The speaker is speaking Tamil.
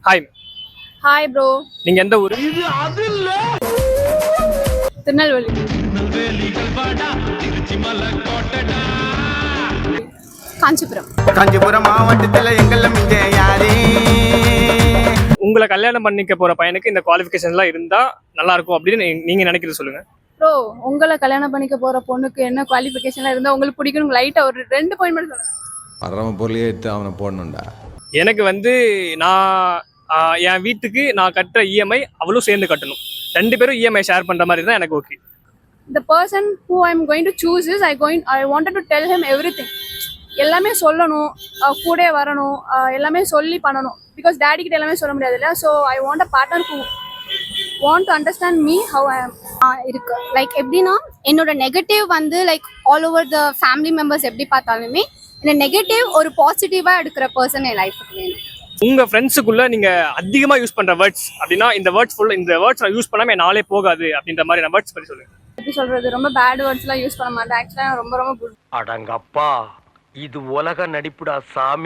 ஹாய். Hi bro. நீங்க எந்த ஊரு? திருநெல்வேலி. காஞ்சிபுரம். காஞ்சிபுரம் மாவட்டத்துல எங்கெல்லாம் மிஞ்ச யாரே. உங்களை கல்யாணம் பண்ணிக்க போற பையனுக்கு இந்த குவாலிஃபிகேஷன்லாம் இருந்தா நல்லா இருக்கும் அப்படின்னு நீங்க நினைக்கிறது சொல்லுங்க. ப்ரோ, உங்களை கல்யாணம் பண்ணிக்க போற பொண்ணுக்கு என்ன குவாலிஃபிகேஷன்லாம் இருந்தா உங்களுக்கு பிடிக்கும்? லைட்டா ஒரு 2 பாயிண்ட் மட்டும் சொல்லுங்க. வர்றவ பொருளையே எடுத்து அவனை போடணும்டா. எனக்கு வந்து நான் என் வீட்டுக்கு நான் கட்டுற இஎம்ஐ அவளும் சேர்ந்து கட்டணும். 2 பேரும் இஎம்ஐ ஷேர் பண்ற மாதிரி தான் எனக்கு okay. The person who I am going to choose is I wanted to tell him everything. எல்லாமே சொல்லணும், கூட வரணும், எல்லாமே சொல்லி பண்ணணும். பிகாஸ் டேடி கிட்ட எல்லாமே சொல்ல முடியாது இல்லையா. So I want a partner who want to understand me how I am. இருக்கு லைக் எப்படின்னா என்னோட நெகட்டிவ் வந்து like all over the family members எப்படி பார்த்தாலுமே இந்த நெகட்டிவ் ஒரு பாசிட்டிவாக எடுக்கிற பர்சன் என் லைஃபுக்கு வேணும். உங்க ஃப்ரெண்ட்ஸுக்குள்ள நீங்க அதிகமா யூஸ் பண்ற வேர்ட்ஸ் அப்படின்னா இந்த வேர்ட்ஸ் நான் யூஸ் பண்ணாம நாளே போகாது அப்படின்ற மாதிரி நான் வேர்ட்ஸ் பத்தி சொல்லுங்க. எப்படி சொல்றது, ரொம்ப பேட் வேர்ட்ஸ்லாம் யூஸ் பண்ண மாட்டேன். ஆக்சுவலாக ரொம்ப ரொம்ப குட். அடங்கப்பா, இது உலக நடிப்புடா சாமி.